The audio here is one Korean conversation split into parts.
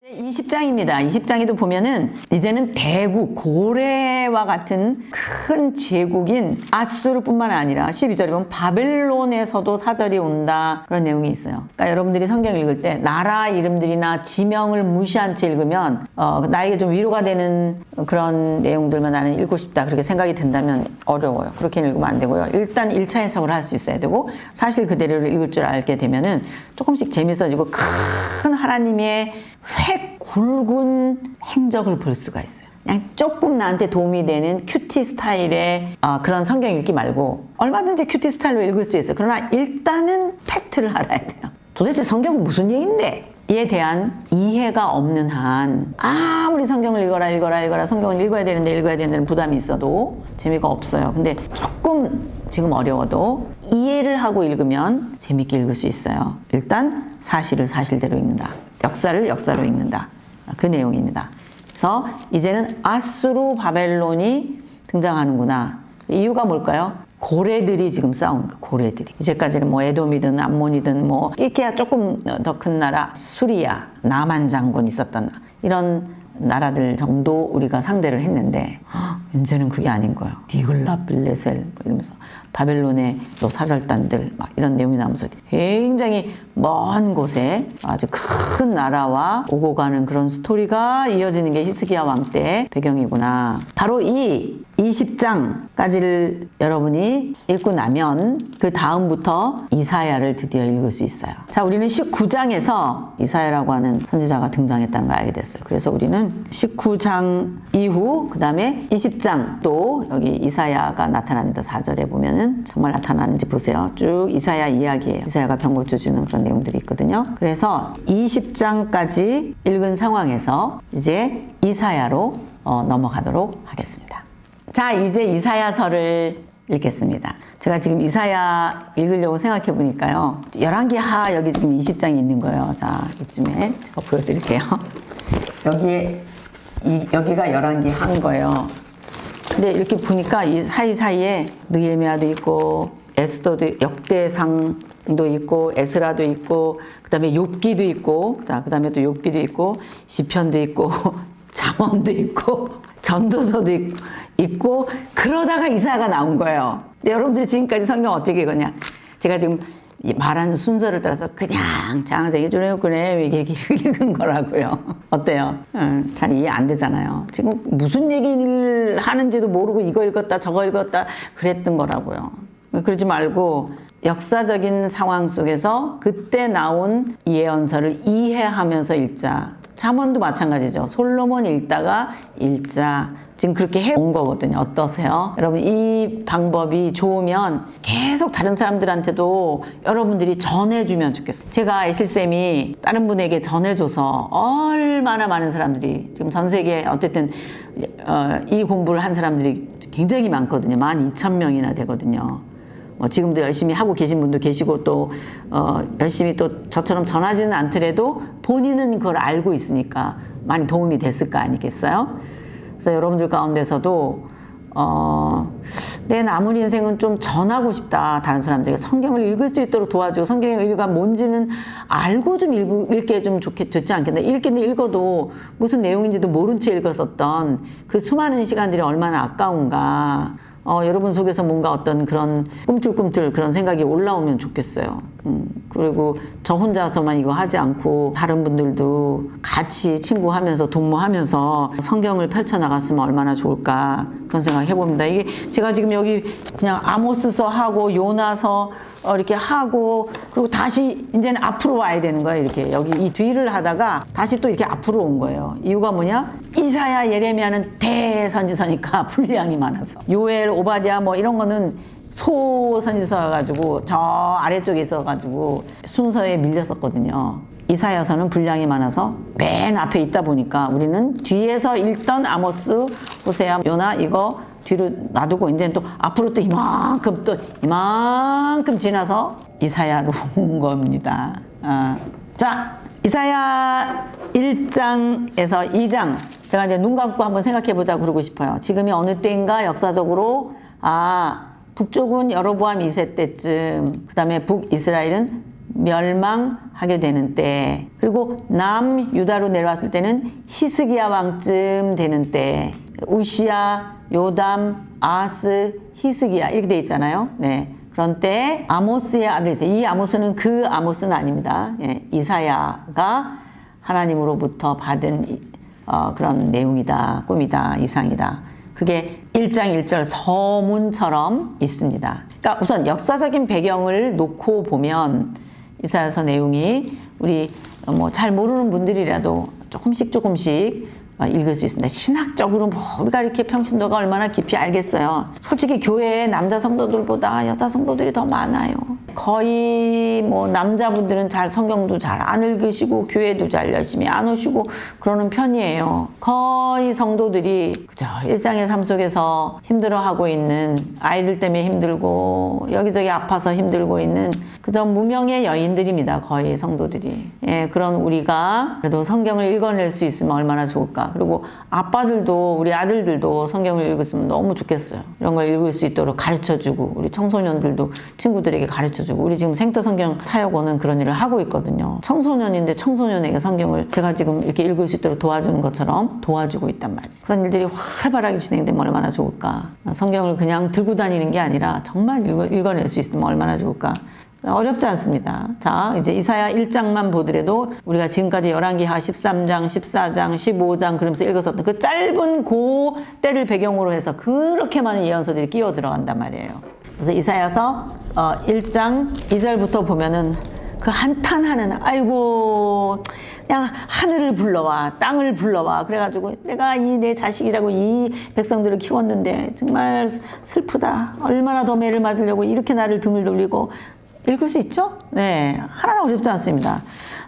20장입니다. 20장에도 보면은 이제는 대국, 고레와 같은 큰 제국인 아수르뿐만 아니라 12절에 보면 바벨론에서도 사절이 온다. 그런 내용이 있어요. 그러니까 여러분들이 성경 읽을 때 나라 이름들이나 지명을 무시한 채 읽으면 나에게 좀 위로가 되는 그런 내용들만 나는 읽고 싶다. 그렇게 생각이 든다면 어려워요. 그렇게 읽으면 안 되고요. 일단 1차 해석을 할 수 있어야 되고 사실 그대로 읽을 줄 알게 되면은 조금씩 재밌어지고 큰 하나님의 획 굵은 행적을 볼 수가 있어요. 그냥 조금 나한테 도움이 되는 큐티 스타일의 그런 성경 읽기 말고 얼마든지 큐티 스타일로 읽을 수 있어요. 그러나 일단은 팩트를 알아야 돼요. 도대체 성경은 무슨 얘기인데? 이에 대한 이해가 없는 한 아무리 성경을 읽어라 성경을 읽어야 되는 부담이 있어도 재미가 없어요. 근데 조금 지금 어려워도 이해를 하고 읽으면 재밌게 읽을 수 있어요. 일단 사실을 사실대로 읽는다. 역사를 역사로 읽는다. 그 내용입니다. 그래서 이제는 아수르 바벨론이 등장하는구나. 이유가 뭘까요? 고래들이 지금 싸우는 거예요. 고래들이. 이제까지는 뭐 에돔이든 암몬이든 뭐 끼케야 조금 더 큰 나라, 수리아, 나만 장군 있었던 이런 나라들 정도 우리가 상대를 했는데 이제는 그게 아닌 거예요. 디글라빌레셀 뭐 이러면서 바벨론의 또 사절단들 막 이런 내용이 나오면서 굉장히 먼 곳에 아주 큰 나라와 오고 가는 그런 스토리가 이어지는 게 히스기야 왕 때 배경이구나. 바로 이 20장까지를 여러분이 읽고 나면 그 다음부터 이사야를 드디어 읽을 수 있어요. 자, 우리는 19장에서 이사야라고 하는 선지자가 등장했다는 걸 알게 됐어요. 그래서 우리는 19장 이후 그 다음에 20장 또 여기 이사야가 나타납니다. 4절에 보면은 정말 나타나는지 보세요. 쭉 이사야 이야기예요. 이사야가 병고쳐 주는 그런 내용들이 있거든요. 그래서 20장까지 읽은 상황에서 이제 이사야로 넘어가도록 하겠습니다. 자, 이제 이사야서를 읽겠습니다. 제가 지금 이사야 읽으려고 생각해 보니까요. 11개 하 여기 지금 20장이 있는 거예요. 자, 이쯤에 제가 보여드릴게요. 여기가 11개 한 거예요. 근데 이렇게 보니까 이 사이사이에 느헤미야도 있고 에스더도 역대상도 있고 에스라도 있고 그다음에 욥기도 있고 그다음에 또 욥기도 있고 시편도 있고 잠언도 있고 전도서도 있고 그러다가 이사야가 나온 거예요. 근데 여러분들이 지금까지 성경 어떻게 읽었냐? 제가 지금 말하는 순서를 따라서 그냥 장세기 주례구래 이렇게 읽은 거라고요. 어때요? 잘 이해 안 되잖아요. 지금 무슨 얘기를 하는지도 모르고 이거 읽었다 저거 읽었다 그랬던 거라고요. 그러지 말고 역사적인 상황 속에서 그때 나온 예언서를 이해하면서 읽자. 잠언도 마찬가지죠. 솔로몬 읽다가 읽자. 지금 그렇게 해온 거거든요. 어떠세요? 여러분 이 방법이 좋으면 계속 다른 사람들한테도 여러분들이 전해주면 좋겠어요. 제가 애실쌤이 다른 분에게 전해줘서 얼마나 많은 사람들이 지금 전 세계에 어쨌든 이 공부를 한 사람들이 굉장히 많거든요. 12,000명이나 되거든요. 지금도 열심히 하고 계신 분도 계시고 또 열심히 또 저처럼 전하지는 않더라도 본인은 그걸 알고 있으니까 많이 도움이 됐을 거 아니겠어요? 그래서 여러분들 가운데서도 내 남은 인생은 좀 전하고 싶다. 다른 사람들에게 성경을 읽을 수 있도록 도와주고 성경의 의미가 뭔지는 알고 좀 읽게 좀 좋지 않겠나. 읽기는 읽어도 무슨 내용인지도 모른 채 읽었었던 그 수많은 시간들이 얼마나 아까운가. 여러분 속에서 뭔가 어떤 그런 꿈틀꿈틀 그런 생각이 올라오면 좋겠어요. 그리고 저 혼자서만 이거 하지 않고 다른 분들도 같이 친구하면서 동무하면서 성경을 펼쳐나갔으면 얼마나 좋을까 그런 생각 해봅니다. 이게 제가 지금 여기 그냥 아모스서 하고 요나서 이렇게 하고 그리고 다시 이제는 앞으로 와야 되는 거예요. 이렇게 여기 이 뒤를 하다가 다시 또 이렇게 앞으로 온 거예요. 이유가 뭐냐? 이사야 예레미야는 대선지서니까 분량이 많아서 요엘 오바댜 뭐 이런 거는 소선지서여가지고 저 아래쪽에 있어가지고 순서에 밀렸었거든요. 이사야서는 분량이 많아서 맨 앞에 있다 보니까 우리는 뒤에서 읽던 아모스, 호세아, 요나 이거 뒤로 놔두고 이제는 또 앞으로 또 이만큼 지나서 이사야로 온 겁니다. 자, 이사야 1장에서 2장 제가 이제 눈 감고 한번 생각해 보자 그러고 싶어요. 지금이 어느 때인가 역사적으로 북쪽은 여로보암 2세 때쯤 그 다음에 북이스라엘은 멸망 하게 되는 때, 그리고 남유다로 내려왔을 때는 히스기야 왕쯤 되는 때, 우시야, 요담, 아하스, 히스기야 이렇게 돼 있잖아요. 네. 그런 때 아모스의 아들이세요. 이 아모스는 그 아모스는 아닙니다. 예, 이사야가 하나님으로부터 받은 그런 내용이다, 꿈이다, 이상이다. 그게 1장 1절 서문처럼 있습니다. 그러니까 우선 역사적인 배경을 놓고 보면 이사야서 내용이 우리 뭐 잘 모르는 분들이라도 조금씩 읽을 수 있습니다. 신학적으로 뭐 우리가 이렇게 평신도가 얼마나 깊이 알겠어요. 솔직히 교회에 남자 성도들보다 여자 성도들이 더 많아요. 거의 뭐 남자분들은 잘 성경도 잘 안 읽으시고 교회도 잘 열심히 안 오시고 그러는 편이에요. 거의 성도들이 그저 일상의 삶 속에서 힘들어하고 있는, 아이들 때문에 힘들고 여기저기 아파서 힘들고 있는 그저 무명의 여인들입니다. 거의 성도들이. 예, 그런 우리가 그래도 성경을 읽어낼 수 있으면 얼마나 좋을까. 그리고 아빠들도 우리 아들들도 성경을 읽었으면 너무 좋겠어요. 이런 걸 읽을 수 있도록 가르쳐주고, 우리 청소년들도 친구들에게 가르쳐주고, 우리 지금 생터 성경 사역원은 그런 일을 하고 있거든요. 청소년인데 청소년에게 성경을 제가 지금 이렇게 읽을 수 있도록 도와주는 것처럼 도와주고 있단 말이에요. 그런 일들이 활발하게 진행되면 얼마나 좋을까. 성경을 그냥 들고 다니는 게 아니라 정말 읽어낼 수 있으면 얼마나 좋을까. 어렵지 않습니다. 자, 이제 이사야 1장만 보더라도 우리가 지금까지 열왕기하 13장, 14장, 15장 그러면서 읽었었던 그 짧은 그 때를 배경으로 해서 그렇게 많은 예언서들이 끼어 들어간단 말이에요. 그래서 이사야서 1장 2절부터 보면은 그 한탄하는, 아이고 그냥 하늘을 불러와, 땅을 불러와, 그래가지고 내가 이 내 자식이라고 이 백성들을 키웠는데 정말 슬프다. 얼마나 더 매를 맞으려고 이렇게 나를 등을 돌리고. 읽을 수 있죠? 네, 하나도 어렵지 않습니다.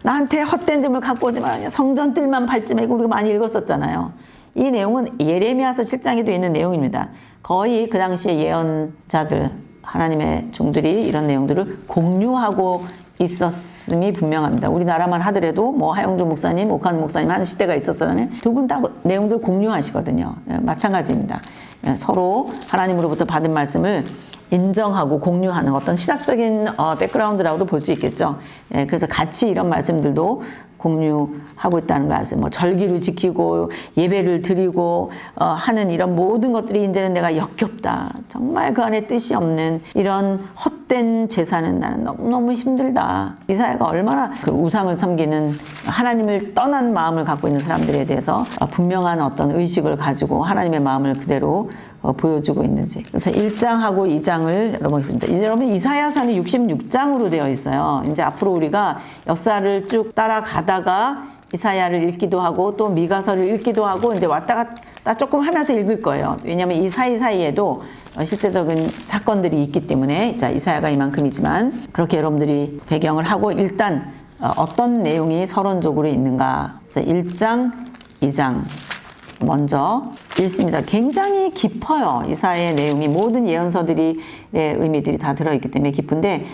나한테 헛된 점을 갖고 오지 마. 성전 뜰만 밟지 말고, 우리가 많이 읽었었잖아요. 이 내용은 예레미야서 7장에도 있는 내용입니다. 거의 그 당시에 예언자들, 하나님의 종들이 이런 내용들을 공유하고 있었음이 분명합니다. 우리나라만 하더라도 뭐 하영조 목사님, 옥한 목사님 하는 시대가 있었잖아요. 두 분 다 내용들 공유하시거든요. 마찬가지입니다. 서로 하나님으로부터 받은 말씀을 인정하고 공유하는 어떤 신학적인 백그라운드라고도 볼 수 있겠죠. 예, 그래서 같이 이런 말씀들도 공유하고 있다는 걸 아세요. 뭐 절기를 지키고 예배를 드리고 하는 이런 모든 것들이 이제는 내가 역겹다. 정말 그 안에 뜻이 없는 이런 헛된 제사는 나는 너무너무 힘들다. 이사야가 얼마나 그 우상을 섬기는, 하나님을 떠난 마음을 갖고 있는 사람들에 대해서 분명한 어떤 의식을 가지고 하나님의 마음을 그대로 보여주고 있는지. 그래서 1장하고 2장을 여러분 봅니다. 이제 여러분 이사야서는 66장으로 되어 있어요. 이제 앞으로 우리가 역사를 쭉 따라가다가 이사야를 읽기도 하고 또 미가서를 읽기도 하고 이제 왔다 갔다 조금 하면서 읽을 거예요. 왜냐하면 이 사이사이에도 실제적인 사건들이 있기 때문에, 자, 이사야가 이만큼이지만 그렇게 여러분들이 배경을 하고 일단 어떤 내용이 서론적으로 있는가. 그래서 1장, 2장 먼저 읽습니다. 굉장히 깊어요. 이사야의 내용이, 모든 예언서들이 의미들이 다 들어있기 때문에 깊은데,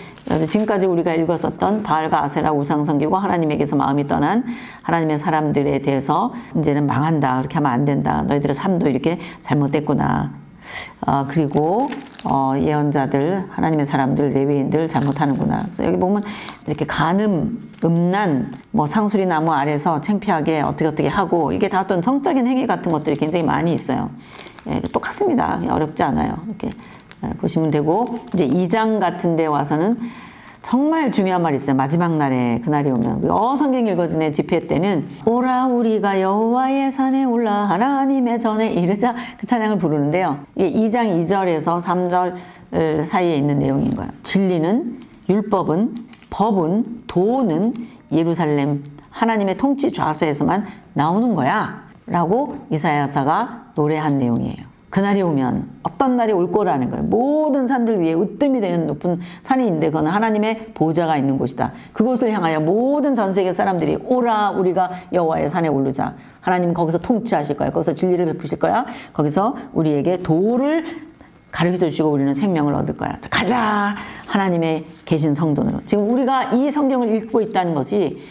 지금까지 우리가 읽었었던 바알과 아세라 우상 섬기고 하나님에게서 마음이 떠난 하나님의 사람들에 대해서 이제는 망한다, 그렇게 하면 안 된다, 너희들의 삶도 이렇게 잘못됐구나, 그리고 예언자들, 하나님의 사람들, 레위인들 잘못하는구나. 그래서 여기 보면 이렇게 간음, 음란, 뭐 상수리 나무 아래서 창피하게 어떻게 하고, 이게 다 어떤 성적인 행위 같은 것들이 굉장히 많이 있어요. 예, 똑같습니다. 어렵지 않아요. 이렇게 보시면 되고, 이제 2장 같은 데 와서는 정말 중요한 말이 있어요. 마지막 날에, 그날이 오면. 성경 읽어지는 집회 때는 오라 우리가 여호와의 산에 올라 하나님의 전에 이르자, 그 찬양을 부르는데요. 이게 2장 2절에서 3절 사이에 있는 내용인 거예요. 진리는, 율법은, 법은, 도는 예루살렘 하나님의 통치 좌소에서만 나오는 거야 라고 이사야서가 노래한 내용이에요. 그날이 오면, 어떤 날이 올 거라는 거예요. 모든 산들 위에 으뜸이 되는 높은 산이 있는데 그건 하나님의 보좌가 있는 곳이다. 그곳을 향하여 모든 전 세계 사람들이 오라 우리가 여호와의 산에 오르자. 하나님 거기서 통치하실 거야. 거기서 진리를 베푸실 거야. 거기서 우리에게 도를 가르쳐 주시고 우리는 생명을 얻을 거야. 가자, 하나님의 계신 성도로. 지금 우리가 이 성경을 읽고 있다는 것이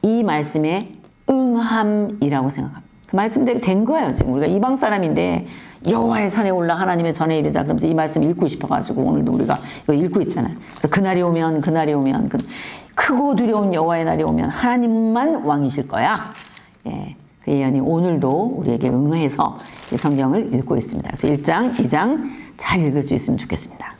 이 말씀의 응함이라고 생각합니다. 그 말씀대로 된 거예요. 지금 우리가 이방 사람인데 여호와의 산에 올라 하나님의 전에 이르자, 그러면서 이 말씀 읽고 싶어가지고 오늘도 우리가 이거 읽고 있잖아요. 그래서 그날이 오면 크고 두려운 여호와의 날이 오면 하나님만 왕이실 거야. 예, 그 예언이 오늘도 우리에게 응해서 이 성경을 읽고 있습니다. 그래서 1장, 2장 잘 읽을 수 있으면 좋겠습니다.